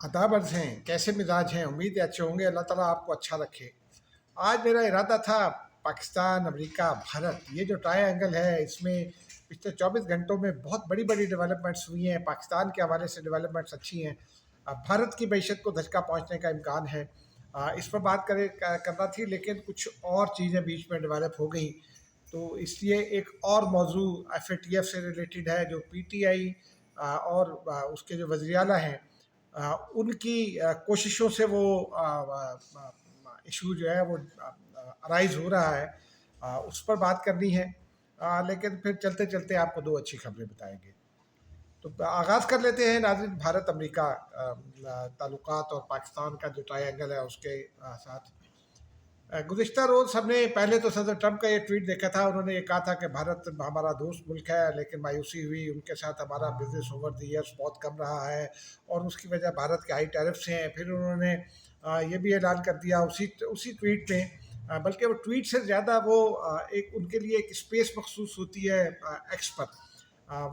आदाब अर्ज़ हैं, कैसे मिजाज हैं? उम्मीद है अच्छे होंगे। अल्लाह ताला आपको अच्छा रखे। आज मेरा इरादा था पाकिस्तान, अमेरिका, भारत, ये जो ट्रायंगल है, इसमें पिछले 24 घंटों में बहुत बड़ी बड़ी डेवलपमेंट्स हुई हैं। पाकिस्तान के हवाले से डेवलपमेंट्स अच्छी हैं। भारत की मैशत को धचका पहुंचने का इम्कान है। इस पर बात करना थी, लेकिन कुछ और चीज़ें बीच में डेवलप हो गई, तो इसलिए एक और मौजू FATF से रिलेटेड है, जो PTI और उसके जो वज़ीर आला हैं, उनकी कोशिशों से वो इशू जो है वो अराइज हो रहा है, उस पर बात करनी है। लेकिन फिर चलते चलते आपको दो अच्छी खबरें बताएंगे। तो आगाज़ कर लेते हैं नाज़रीन, भारत अमेरिका ताल्लुकात और पाकिस्तान का जो ट्रायंगल है उसके साथ। गुज़िश्ता रोज़ हमने पहले तो सदर ट्रंप का ये ट्वीट देखा था। उन्होंने ये कहा था कि भारत हमारा दोस्त मुल्क है, लेकिन मायूसी हुई, उनके साथ हमारा बिजनेस ओवर द ईयर्स बहुत कम रहा है और उसकी वजह भारत के हाई टैरिफ्स हैं। फिर उन्होंने ये भी ऐलान कर दिया उसी उसी ट्वीट में, बल्कि वो ट्वीट से ज़्यादा वो एक उनके लिए एक स्पेस मखसूस होती है एक्स पर।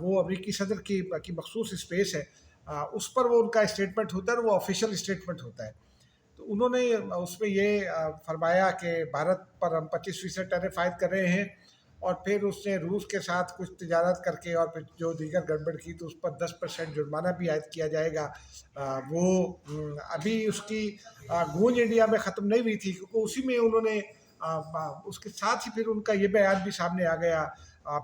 वो अमरीकी सदर की मखसूस स्पेस है, उस पर वो उनका स्टेटमेंट होता है और वो ऑफिशियल स्टेटमेंट होता है। तो उन्होंने उसमें ये फरमाया कि भारत पर हम 25% टैरिफ आयद कर रहे हैं, और फिर उसने रूस के साथ कुछ तिजारत करके और फिर जो दीगर गड़बड़ की तो उस पर 10% जुर्माना भी आयद किया जाएगा। वो अभी उसकी गूंज इंडिया में ख़त्म नहीं हुई थी, क्योंकि उसी में उन्होंने उसके साथ ही फिर उनका ये बयान भी सामने आ गया।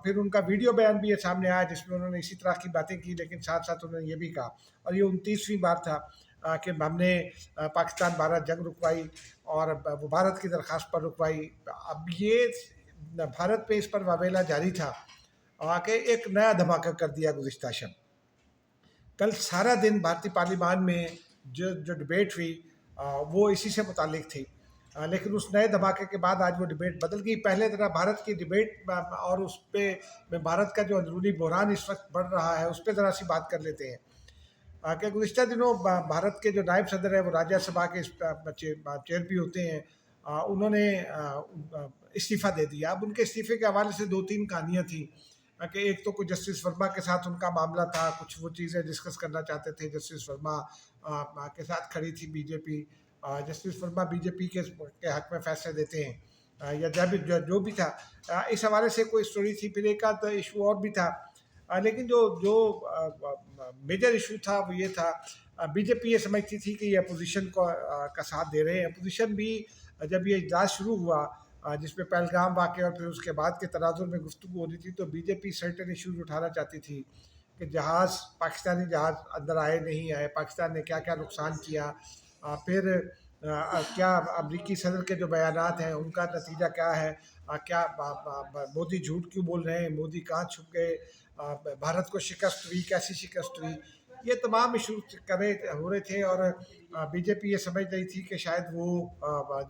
फिर उनका वीडियो बयान भी ये सामने आया जिसमें उन्होंने इसी तरह की बातें की, लेकिन साथ साथ उन्होंने ये भी कहा, और ये 29वीं बार था कि हमने पाकिस्तान भारत जंग रुकवाई और वो भारत की दरख्वास्त पर रुकवाई। अब ये भारत पे इस पर वावेला जारी था, कि एक नया धमाका कर दिया गुज़िश्ता शब। कल सारा दिन भारतीय पार्लियामान में जो जो डिबेट हुई वो इसी से मुतालिक थी, लेकिन उस नए धमाके के बाद आज वो डिबेट बदल गई। पहले तरह भारत की डिबेट और उस पर भारत का जो अंदरूनी बहरान इस वक्त बढ़ रहा है उस पर ज़रा सी बात कर लेते हैं। कि गुज़िश्ता दिनों भारत के जो नायब सदर है वो राज्यसभा के चेयर भी होते हैं, उन्होंने इस्तीफ़ा दे दिया। अब उनके इस्तीफ़े के हवाले से दो तीन कहानियाँ थी, कि एक तो कुछ जस्टिस वर्मा के साथ उनका मामला था, कुछ वो चीज़ें डिस्कस करना चाहते थे। जस्टिस वर्मा के साथ खड़ी थी बीजेपी। जस्टिस वर्मा बीजेपी के हक़ में फ़ैसले देते हैं, या जो भी था, इस हवाले से कोई स्टोरी थी। फिर एक आध इशू और भी था, लेकिन जो जो मेजर इशू था वो ये था, बीजेपी ये समझती थी कि ये अपोजिशन को का साथ दे रहे हैं। अपोजिशन भी जब ये इजलास शुरू हुआ, जिसमें पहलगाम वाक़या और फिर उसके बाद के तनाजुर में गुफ्तगू हो रही थी, तो बीजेपी सर्टेन इशूज़ उठाना चाहती थी कि जहाज़, पाकिस्तानी जहाज़ अंदर आए नहीं आए, पाकिस्तान ने क्या क्या नुकसान किया, फिर क्या अमरीकी सदर के जो बयानात हैं उनका नतीजा क्या है, क्या मोदी झूठ क्यों बोल रहे हैं, मोदी कहाँ छुप गए, भारत को शिकस्त हुई, कैसी शिकस्त हुई, ये तमाम इशू हो रहे थे। और बीजेपी ये समझ रही थी कि शायद वो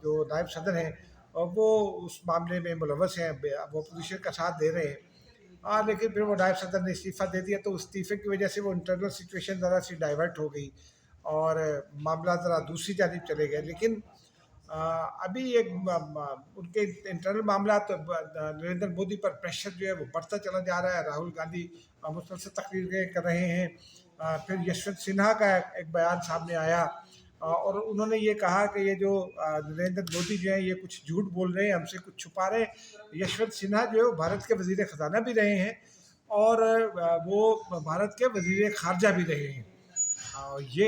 जो नायब सदर हैं वो उस मामले में मुलव्वस हैं, वो अपोजिशन का साथ दे रहे हैं। लेकिन फिर वो नायब सदर ने इस्तीफ़ा दे दिया, तो इस्तीफ़े की वजह से वो इंटरनल सिचुएशन ज़रा सी डाइवर्ट हो गई और मामला ज़रा दूसरी जानिब चले गए। लेकिन अभी एक उनके इंटरनल मामला, तो नरेंद्र मोदी पर प्रेशर जो है वो बढ़ता चला जा रहा है। राहुल गांधी मुसलसल तकरीरें कर रहे हैं। फिर यशवंत सिन्हा का एक बयान सामने आया, और उन्होंने ये कहा कि ये जो नरेंद्र मोदी जो है ये कुछ झूठ बोल रहे हैं, हमसे कुछ छुपा रहे हैं। यशवंत सिन्हा जो है वो भारत के वज़ीर ख़जाना भी रहे हैं और वो भारत के वज़ीर ख़ारजा भी रहे हैं। ये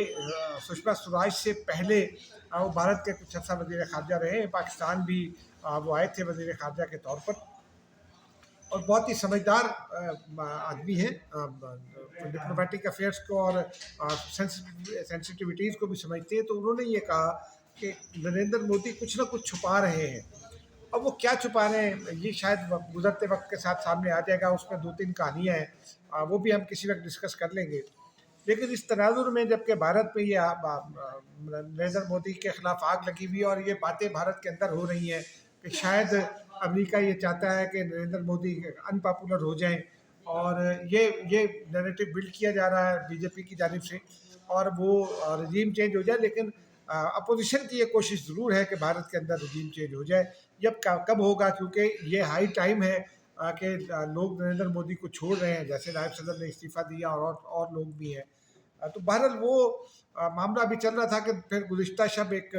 सुषमा स्वराज से पहले वो भारत के कुछ अर्सा वज़ीर ख़ारजा रहे हैं। पाकिस्तान भी वो आए थे वज़ीर ख़ारजा के तौर पर, और बहुत ही समझदार आदमी है, डिप्लोमेटिक अफेयर्स को और सेंसिटिविटीज़ को भी समझते हैं। तो उन्होंने ये कहा कि नरेंद्र मोदी कुछ ना कुछ छुपा रहे हैं। अब वो क्या छुपा रहे हैं ये शायद गुजरते वक्त के साथ सामने आ जाएगा। उसमें दो तीन कहानियाँ हैं, वो भी हम किसी वक्त डिस्कस कर लेंगे। लेकिन इस तनाजुर में जबकि भारत में ये नरेंद्र मोदी के ख़िलाफ़ आग लगी हुई है और ये बातें भारत के अंदर हो रही हैं कि शायद अमेरिका ये चाहता है कि नरेंद्र मोदी अनपॉपुलर हो जाएं, और ये नैरेटिव बिल्ड किया जा रहा है बीजेपी की जानिब से, और वो रजीम चेंज हो जाए। लेकिन अपोजिशन की ये कोशिश ज़रूर है कि भारत के अंदर रजीम चेंज हो जाए। जब कब होगा, क्योंकि ये हाई टाइम है कि लोग नरेंद्र मोदी को छोड़ रहे हैं, जैसे नायब सदर ने इस्तीफ़ा दिया और लोग भी हैं। तो बहरहाल वो मामला अभी चल रहा था कि फिर गुज़िश्ता शब एक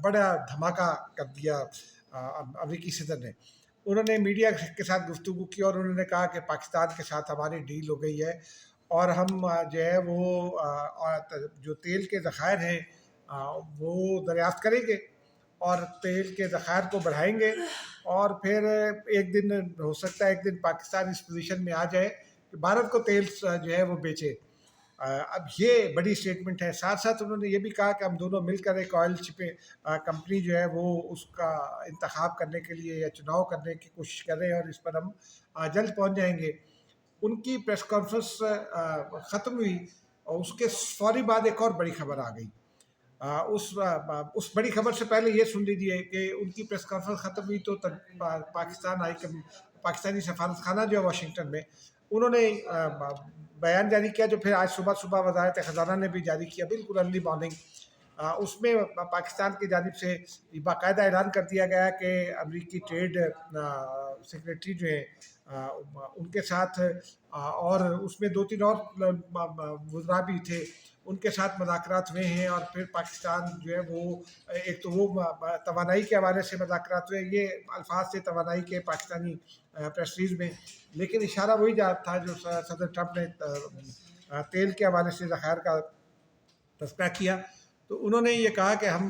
बड़ा धमाका कर दिया अमरीकी सदर ने। उन्होंने मीडिया के साथ गुफ्तगू की और उन्होंने कहा कि पाकिस्तान के साथ हमारी डील हो गई है और हम जो है वो जो तेल के ज़खायर हैं वो दरियाफ्त करेंगे और तेल के ज़खायर को बढ़ाएंगे और फिर एक दिन हो सकता है एक दिन पाकिस्तान इस पोजीशन में आ जाए कि भारत को तेल जो है वो बेचे। अब ये बड़ी स्टेटमेंट है। साथ साथ उन्होंने ये भी कहा कि हम दोनों मिलकर एक ऑयल शिपिंग कंपनी जो है वो उसका इंतखाब करने के लिए या चुनाव करने की कोशिश कर रहे हैं और इस पर हम जल्द पहुंच जाएंगे। उनकी प्रेस कॉन्फ्रेंस ख़त्म हुई और उसके फौरी बाद एक और बड़ी खबर आ गई। उस बड़ी खबर से पहले ये सुन लीजिए कि उनकी प्रेस कॉन्फ्रेंस ख़त्म हुई तो पाकिस्तानी सफारत खाना जो है वाशिंगटन में, उन्होंने बयान जारी किया जो फिर आज सुबह सुबह वजारत ख़जाना ने भी जारी किया, बिल्कुल अर्ली मॉर्निंग। उसमें पाकिस्तान की जानिब से बाकायदा ऐलान कर दिया गया कि अमरीकी ट्रेड सेक्रेटरी जो हैं उनके साथ और उसमें 2-3 और वज़रा भी थे, उनके साथ मुज़ाकरात हुए हैं और फिर पाकिस्तान जो है वो एक तो वो तवानाई के हवाले से मुज़ाकरात हुए, ये अल्फाज थे तवानाई के पाकिस्तानी प्रेस रिलीज़ में, लेकिन इशारा वही था जो सदर ट्रंप ने तेल के हवाले से ज़खायर का तज़किरा किया। तो उन्होंने ये कहा कि हम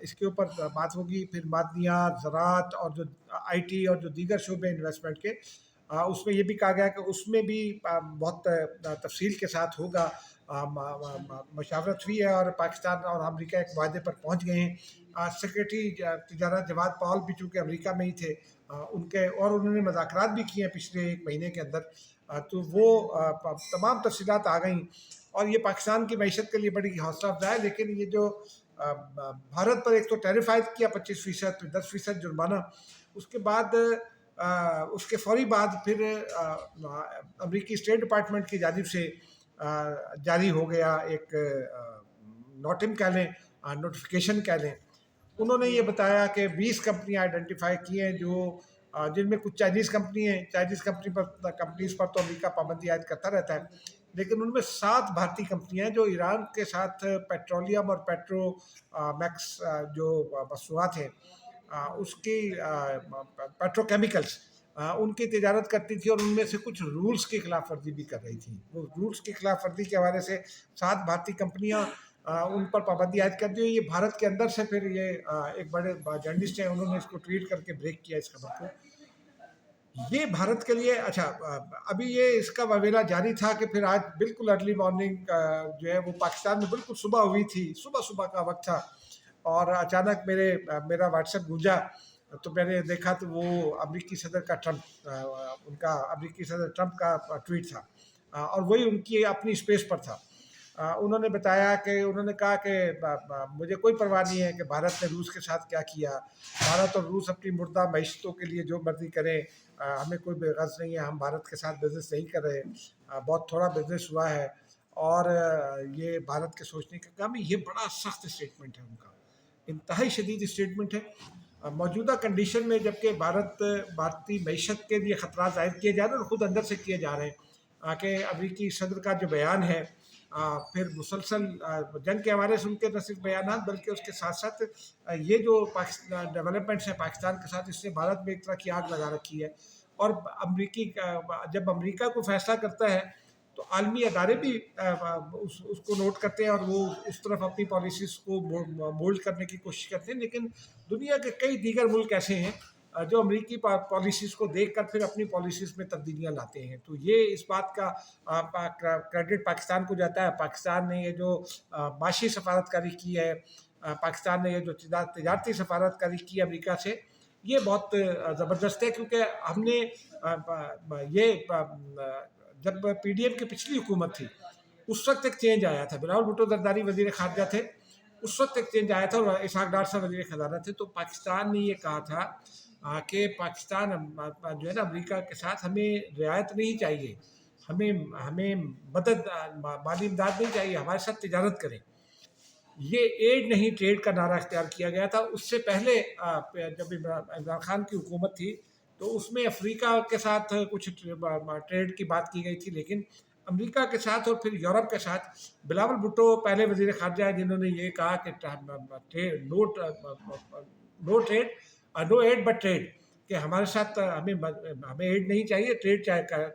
इसके ऊपर बात होगी, फिर मादनियात, ज़राअत और जो आईटी और जो दीगर शोबे इन्वेस्टमेंट के उसमें ये भी कहा गया कि उसमें भी बहुत तफसील के साथ होगा। मशावरत हुई है और पाकिस्तान और अमेरिका एक वादे पर पहुंच गए हैं। सेक्रेटरी तिजारत जवाद पॉल भी चूँकि अमेरिका में ही थे, उनके और उन्होंने मुज़ाकरात भी किए हैं पिछले 1 महीने के अंदर। तो वो तमाम तफसीलात आ गई और ये पाकिस्तान की मईशत के लिए बड़ी हौसला अफजा है। लेकिन ये जो भारत पर एक तो टैरिफ आयद किया 25%, फिर 10% जुर्माना, उसके बाद उसके फौरी बाद फिर अमरीकी स्टेट डिपार्टमेंट की जानिब से जारी हो गया एक नोटिम कह लें, नोटिफिकेशन कह लें। उन्होंने ये बताया कि 20 कंपनियां आइडेंटिफाई की हैं जो जिनमें कुछ चाइनीज़ कंपनी हैं। चाइनीज़ कंपनीज़ पर तो अमेरिका पाबंदी आयद करता रहता है, लेकिन उनमें 7 भारतीय कंपनियां हैं जो ईरान के साथ पेट्रोलियम और मैक्स जो मसनूआत हैं उसकी पेट्रोकेमिकल्स उनकी तिजारत करती थी और उनमें से कुछ रूल्स की खिलाफ वर्जी भी कर रही थी। वो रूल्स की खिलाफ वर्जी के हवाले से 7 भारतीय कंपनियां उन पर पाबंदी आयद कर दी। ये भारत के अंदर से फिर ये एक बड़े जर्नलिस्ट हैं, उन्होंने इसको ट्वीट करके ब्रेक किया इस खबर को। ये भारत के लिए अच्छा, अभी ये इसका ववेला जारी था कि फिर आज बिल्कुल अर्ली मॉर्निंग जो है वो पाकिस्तान में बिल्कुल सुबह हुई थी, सुबह सुबह का वक्त था और अचानक मेरा व्हाट्सएप गूंजा तो मैंने देखा तो वो अमरीकी सदर का उनका अमरीकी सदर ट्रंप का ट्वीट था और वही उनकी अपनी स्पेस पर था। उन्होंने बताया कि उन्होंने कहा कि मुझे कोई परवाह नहीं है कि भारत ने रूस के साथ क्या किया। भारत और रूस अपनी मुर्दा मईशतों के लिए जो मर्जी करें, हमें कोई बेगर्ज नहीं है, हम भारत के साथ बिजनेस नहीं कर रहे, बहुत थोड़ा बिजनेस हुआ है और ये भारत के सोचने का काम है। ये बड़ा सख्त स्टेटमेंट है उनका, इंतहाई शदीद स्टेटमेंट है मौजूदा कंडीशन में, जबकि भारतीय मईशत के लिए ख़तरा जाहिर किए जा रहे हैं और ख़ुद अंदर से किए जा रहे हैं कि अमरीकी सदर का जो बयान है फिर मुसलसल जंग के हवाले से उनके न सिर्फ बयान बल्कि उसके साथ साथ ये जो पाकिस्तान डेवलपमेंट्स है पाकिस्तान के साथ, इससे भारत में एक तरह की आग लगा रखी है। और जब अमेरिका को फैसला करता है तो आलमी अदारे भी उसको नोट करते हैं और वो उस तरफ अपनी पॉलिसीज़ को मोल्ड करने की कोशिश करते हैं। लेकिन दुनिया के कई दीगर मुल्क ऐसे हैं जो अमरीकी पॉलिसीज़ को देखकर फिर अपनी पॉलिसीज़ में तब्दीलियां लाते हैं। तो ये इस बात का क्रेडिट पाकिस्तान को जाता है। पाकिस्तान ने ये जो माशी सफारतकारी की है, पाकिस्तान ने ये जो तजारती सफारतकारी की है अमरीका से, ये बहुत ज़बरदस्त है क्योंकि हमने ये जब PDM की पिछली हुकूमत थी उस वक्त एक चेंज आया था, बिलावल भुट्टो जरदारी वज़ीर ख़ारजा थे, उस वक्त एक चेंज आया था और इसहाक डार साहब वज़ीर ख़जाना थे। तो पाकिस्तान ने ये कहा था कि पाकिस्तान जो है ना अमेरिका के साथ हमें रियायत नहीं चाहिए, हमें मदद माली इमदाद नहीं चाहिए, हमारे साथ तिजारत करें। ये एड नहीं ट्रेड का नारा इख्तियार किया गया था। उससे पहले जब इमरान खान की हुकूमत थी तो उसमें अफ्रीका के साथ कुछ ट्रेड की बात की गई थी, लेकिन امریکہ کے ساتھ اور پھر یورپ کے ساتھ. بلاول بھٹو پہلے وزیر خارجہ ہیں جنہوں نے یہ کہا کہ no trade no aid but trade, کہ ہمارے ساتھ ہمیں ایڈ نہیں چاہیے، ٹریڈ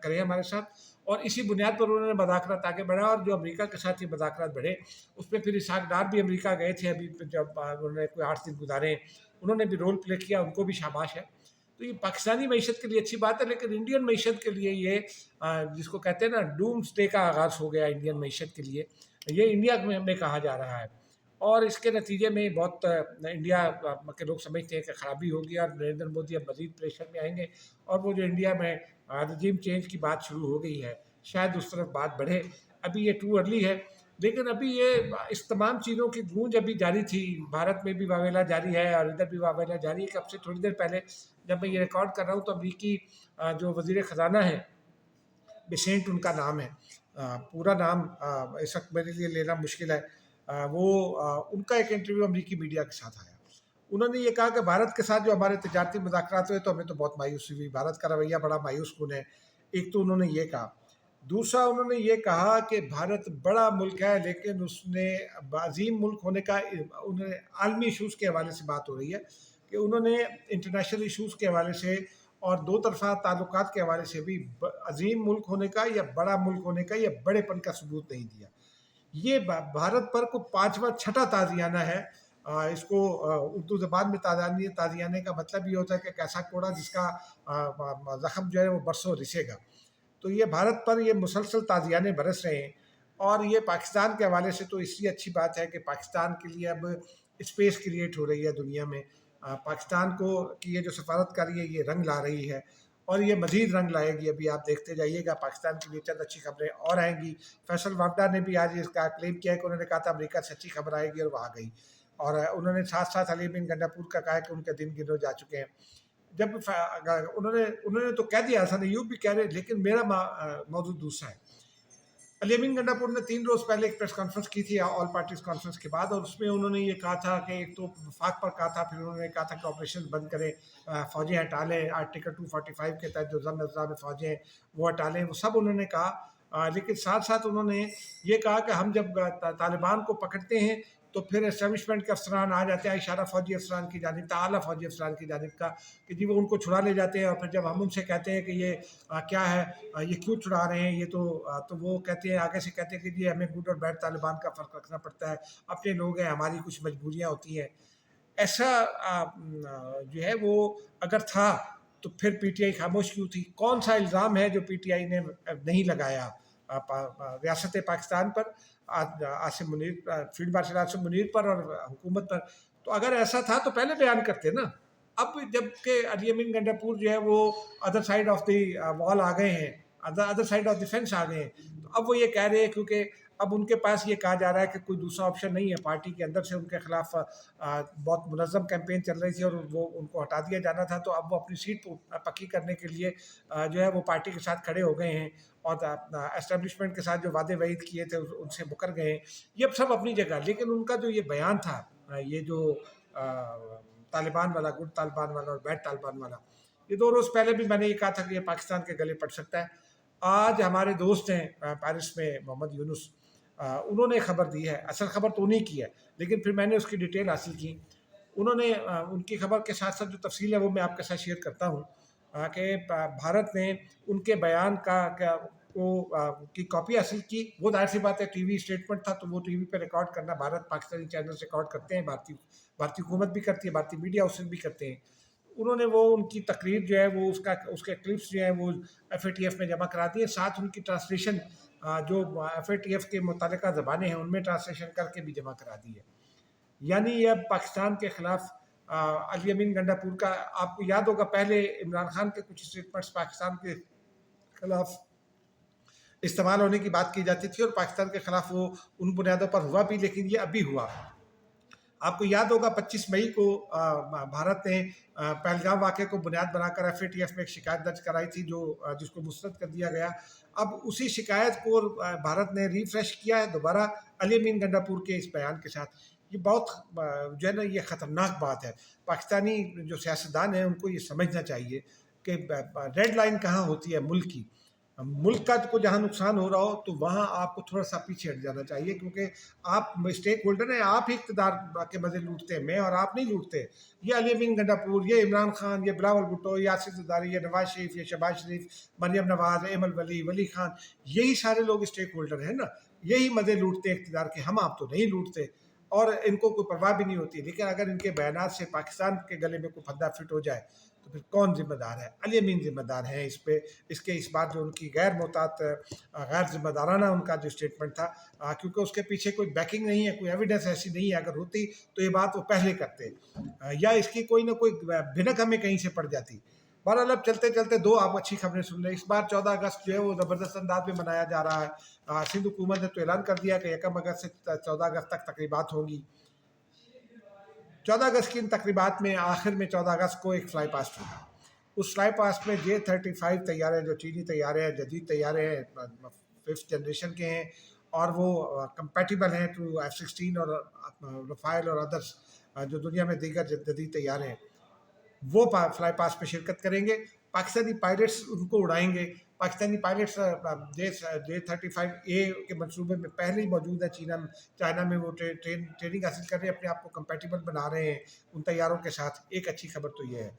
کریں ہمارے ساتھ. اور اسی بنیاد پر انہوں نے مذاکرات آگے بڑھا، اور جو امریکہ کے ساتھ یہ مذاکرات بڑھے اس میں پھر اسحاق ڈار بھی امریکہ گئے تھے ابھی جب انہوں نے کوئی 8 دن گزارے، انہوں نے بھی رول پلے کیا، ان کو بھی شاباش ہے. تو یہ پاکستانی معیشت کے لیے اچھی بات ہے، لیکن انڈین معیشت کے لیے یہ جس کو کہتے ہیں نا ڈومس ڈے کا آغاز ہو گیا انڈین معیشت کے لیے، یہ انڈیا میں کہا جا رہا ہے. اور اس کے نتیجے میں بہت انڈیا کے لوگ سمجھتے ہیں کہ خرابی ہوگی، اور نریندر مودی اب مزید پریشر میں آئیں گے، اور وہ جو انڈیا میں رجیم چینج کی بات شروع ہو گئی ہے شاید اس طرف بات بڑھے. ابھی یہ ٹو ارلی ہے، لیکن ابھی یہ اس تمام چیزوں کی گونج ابھی جاری تھی. بھارت میں بھی واویلا جاری ہے اور ادھر بھی واویلا جاری ہے. کہ اب سے تھوڑی دیر پہلے جب میں یہ ریکارڈ کر رہا ہوں تو امریکی جو وزیر خزانہ ہے، بیسینٹ ان کا نام ہے، پورا نام اس وقت میرے لیے لینا مشکل ہے، وہ ان کا ایک انٹرویو امریکی میڈیا کے ساتھ آیا. انہوں نے یہ کہا کہ بھارت کے ساتھ جو ہمارے تجارتی مذاکرات ہوئے تو ہمیں تو بہت مایوسی ہوئی، بھارت کا رویہ بڑا مایوس کن ہے. ایک تو انہوں نے یہ کہا. دوسرا انہوں نے یہ کہا کہ بھارت بڑا ملک ہے، لیکن اس نے عظیم ملک ہونے کا، انہیں عالمی ایشوز کے حوالے سے بات ہو رہی ہے کہ انہوں نے انٹرنیشنل ایشوز کے حوالے سے اور دو طرفہ تعلقات کے حوالے سے بھی عظیم ملک ہونے کا یا بڑا ملک ہونے کا یا بڑے پن کا ثبوت نہیں دیا. یہ بھارت پر کو 5واں 6ٹھا تازیانہ ہے. اس کو اردو زبان میں تازیانے کا مطلب یہ ہوتا ہے کہ ایک ایسا کوڑا جس کا زخم جو ہے وہ برسوں رسے گا. تو یہ بھارت پر یہ مسلسل تازیانے برس رہے ہیں. اور یہ پاکستان کے حوالے سے تو اس لیے اچھی بات ہے کہ پاکستان کے لیے اب اسپیس کریٹ ہو رہی ہے دنیا میں. پاکستان کو کی یہ جو سفارتکاری ہے یہ رنگ لا رہی ہے، اور یہ مزید رنگ لائے گی. ابھی آپ دیکھتے جائیے گا پاکستان کے لیے چند اچھی خبریں اور آئیں گی. فیصل وابڈا نے بھی آج اس کا کلیم کیا ہے کہ انہوں نے کہا تھا امریکہ سے اچھی خبر آئے گی، اور وہ آ گئی. اور انہوں نے ساتھ ساتھ علی بن گنڈاپور کا کہا کہ ان کے دن گنے جا چکے ہیں. جب انہوں نے تو کہہ دیا، ایسا نہیں یوں بھی کہہ رہے، لیکن میرا موضوع دوسرا ہے. علی امین گنڈاپور نے 3 روز پہلے ایک پریس کانفرنس کی تھی آل پارٹیز کانفرنس کے بعد، اور اس میں انہوں نے یہ کہا تھا کہ ایک تو وفاق پر کہا تھا، پھر انہوں نے کہا تھا کہ آپریشن بند کریں، فوجیں ہٹا لیں، آرٹیکل 245 کے تحت جو ضمن اضلاع میں فوجیں ہیں وہ ہٹا لیں، وہ سب انہوں نے کہا. لیکن ساتھ ساتھ انہوں نے یہ کہا کہ ہم جب طالبان کو پکڑتے ہیں تو پھر اسٹیبلشمنٹ کے افسران آ جاتے ہیں، اشارہ فوجی افسران کی جانب، اعلیٰ فوجی افسران کی جانب کا، کہ جی وہ ان کو چھڑا لے جاتے ہیں. اور پھر جب ہم ان سے کہتے ہیں کہ یہ کیا ہے، یہ کیوں چھڑا رہے ہیں، یہ تو وہ کہتے ہیں، آگے سے کہتے ہیں کہ جی ہمیں گڈ اور بیڈ طالبان کا فرق رکھنا پڑتا ہے، اپنے لوگ ہیں، ہماری کچھ مجبوریاں ہوتی ہیں. ایسا جو ہے وہ اگر تھا تو پھر پی ٹی آئی خاموش کیوں تھی؟ کون سا الزام ہے جو پی ٹی آئی نے نہیں لگایا ریاست پاکستان پر، عاصم منیر، فیلڈ مارشل عاصم منیر پر اور حکومت پر؟ تو اگر ایسا تھا تو پہلے بیان کرتے نا. اب جب کہ علی امین گنڈاپور جو ہے وہ ادر سائڈ آف دی وال آ گئے ہیں، other side of the fence آ گئے ہیں، تو اب وہ یہ کہہ رہے ہیں کیونکہ اب ان کے پاس یہ کہا جا رہا ہے کہ کوئی دوسرا آپشن نہیں ہے. پارٹی کے اندر سے ان کے خلاف بہت منظم کیمپین چل رہی تھی اور وہ ان کو ہٹا دیا جانا تھا، تو اب وہ اپنی سیٹ پکی کرنے کے لیے جو ہے وہ پارٹی کے ساتھ کھڑے ہو گئے ہیں، اور اسٹیبلشمنٹ کے ساتھ جو وعدے وعید کیے تھے ان سے مکر گئے ہیں. یہ اب سب اپنی جگہ، لیکن ان کا جو یہ بیان تھا، یہ جو طالبان والا، گڈ طالبان والا اور بیڈ طالبان والا، یہ 2 روز پہلے بھی میں نے یہ کہا تھا کہ یہ پاکستان کے گلے پڑ سکتا ہے. آج ہمارے دوست ہیں پیرس میں محمد یونس، انہوں نے خبر دی ہے، اصل خبر تو انہیں کی ہے، لیکن پھر میں نے اس کی ڈیٹیل حاصل کی. انہوں نے ان کی خبر کے ساتھ ساتھ جو تفصیل ہے وہ میں آپ کے ساتھ شیئر کرتا ہوں، کہ بھارت نے ان کے بیان کی کاپی حاصل کی. وہ ظاہر سی بات ہے ٹی وی اسٹیٹمنٹ تھا تو وہ ٹی وی پہ ریکارڈ کرنا، بھارت پاکستانی چینلز ریکارڈ کرتے ہیں، بھارتی حکومت بھی کرتی ہے، بھارتی میڈیا ہاؤسز بھی کرتے ہیں. انہوں نے وہ ان کی تقریر جو ہے وہ اس کے کلپس جو ہیں وہ ایف اے ٹی ایف میں جمع کرا دیے، ساتھ ان کی ٹرانسلیشن جو ایف اے ٹی ایف کے متعلقہ زبانیں ہیں ان میں ٹرانسلیشن کر کے بھی جمع کرا دی ہے. یعنی یہ اب پاکستان کے خلاف علی امین گنڈاپور کا، آپ کو یاد ہوگا پہلے عمران خان کے کچھ اسٹیٹمنٹس پاکستان کے خلاف استعمال ہونے کی بات کی جاتی تھی، اور پاکستان کے خلاف وہ ان بنیادوں پر ہوا بھی، لیکن یہ ابھی ہوا. آپ کو یاد ہوگا 25 مئی کو بھارت نے پہلگام واقعے کو بنیاد بنا کر ایف اے ٹی ایف میں ایک شکایت درج کرائی تھی جس کو مسترد کر دیا گیا. اب اسی شکایت کو بھارت نے ریفریش کیا ہے دوبارہ علی امین گنڈاپور کے اس بیان کے ساتھ. یہ بہت جو ہے نا یہ خطرناک بات ہے. پاکستانی جو سیاستدان ہیں ان کو یہ سمجھنا چاہیے کہ ریڈ لائن کہاں ہوتی ہے ملک کی. मुल्क का को जहाँ नुकसान हो रहा हो तो वहाँ आपको थोड़ा सा पीछे हट जाना चाहिए, क्योंकि आप स्टेक होल्डर हैं, आप ही इक़्तिदार के मज़े लूटते हैं, मैं और आप नहीं लूटते। ये अली अमीन गंडापुर, ये इमरान खान, ये बिलावल भुट्टो, ये आसिफ ज़रदारी, ये नवाज शरीफ, ये शहबाज शरीफ, मरियम नवाज, एमल वली, वली खान, यही सारे लोग स्टेक होल्डर हैं ना, यही मज़े लूटते हैं इक़्तिदार के, हम आप तो नहीं लूटते और इनको कोई परवाह भी नहीं होती। लेकिन अगर इनके बयानात से पाकिस्तान के गले में कोई फंदा फिट हो जाए तो फिर कौन जिम्मेदार है? अली अमीन जिम्मेदार हैं इस पे, इसके इस बात जो उनकी गैर मोहतात गैर जिम्मेदाराना उनका जो स्टेटमेंट था, क्योंकि उसके पीछे कोई बैकिंग नहीं है, कोई एविडेंस ऐसी नहीं है। अगर होती तो ये बात वो पहले करते, या इसकी कोई ना कोई भिनक हमें कहीं से पड़ जाती। बहरहाल अब चलते चलते दो आप अच्छी खबरें सुन लें। इस बार 14 अगस्त जो है वो ज़बरदस्त अंदाज में मनाया जा रहा है। सिंध हुकूमत ने तो ऐलान कर दिया कि 1 अगस्त से 14 अगस्त तक तकरीबात होंगी। 14 अगस्त की इन तकरीबात में आखिर में 14 अगस्त को एक फ्लाई पास्ट होगा। उस फ्लाई पास्ट में J-35 तैयारे, जो चीनी तैयारे हैं, जदीद तैयारे हैं, 5th जनरेशन के हैं और वो कंपैटिबल हैं टू F-16 और रफ़ाइल और अदर्स जो दुनिया में दीगर जदीद तैयारे हैं, वो फ्लाई पास्ट में शिरकत करेंगे। पाकिस्तानी पायलट्स उनको उड़ाएंगे। पाकिस्तानी पायलट्स J-35A के मंसूबे में पहले ही मौजूद है। चाइना में वो ट्रेनिंग हासिल कर रहे हैं, अपने आप को कंपैटिबल बना रहे हैं उन तैयारों के साथ। एक अच्छी खबर तो ये है।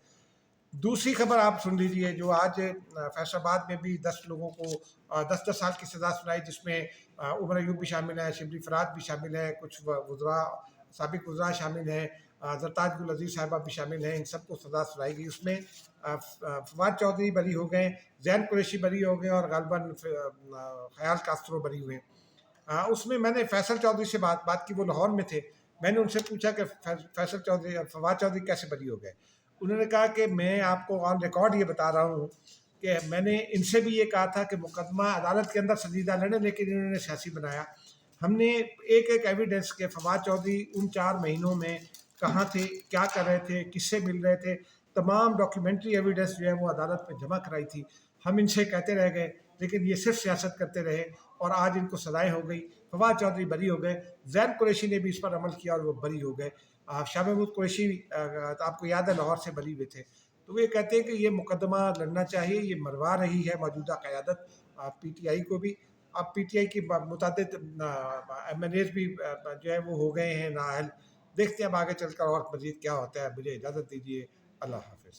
दूसरी खबर आप सुन लीजिए, जो आज फैसलाबाद में भी 10 लोगों को 10-10 साल की सज़ा सुनाई, जिसमें उमर अयूब भी शामिल है, शिबली फराज भी शामिल है, कुछ वज़रा साबिक़ वज़रा शामिल हैं, ज़रताज गुल अज़ीज़ साहिबा भी शामिल हैं। इन सबको सज़ा सुनाई गई। उसमें फवाद चौधरी बरी हो गए, ज़ैन कुरैशी बरी हो गए और ग़ालिबन ख़याल कास्त्रो बरी हुए। उसमें मैंने फैसल चौधरी से बात की, वो लाहौर में थे। मैंने उनसे पूछा कि फैसल चौधरी, फवाद चौधरी कैसे बरी हो गए? उन्होंने कहा कि मैं आपको ऑन रिकॉर्ड ये बता रहा हूँ कि मैंने इनसे भी ये कहा था कि मुकदमा अदालत के अंदर संजीदा लड़े, लेकिन इन्होंने सियासी बनाया। हमने एक एक एविडेंस के फवाद चौधरी उन 4 महीनों में कहाँ थे, क्या कर रहे थे, किससे मिल रहे थे, तमाम डॉक्यूमेंट्री एविडेंस जो है वो अदालत में जमा कराई थी। हम इनसे कहते रह गए, लेकिन ये सिर्फ सियासत करते रहे और आज इनको सजाएं हो गई। फवाद चौधरी बरी हो गए, ज़ैन कुरैशी ने भी इस पर अमल किया और वो बरी हो गए। शाह महमूद कुरैशी आपको याद है लाहौर से बरी हुए थे। तो वो ये कहते हैं कि ये मुकदमा लड़ना चाहिए, ये मरवा रही है मौजूदा क़यादत PTI को भी। अब PTI की मुतअद्दिद MNAs भी जो है वो हो गए हैं नाअहल। देखते हैं अब आगे चलकर और मज़ीद क्या होता है। मुझे इजाज़त दीजिए। अल्लाह हाफ़िज़।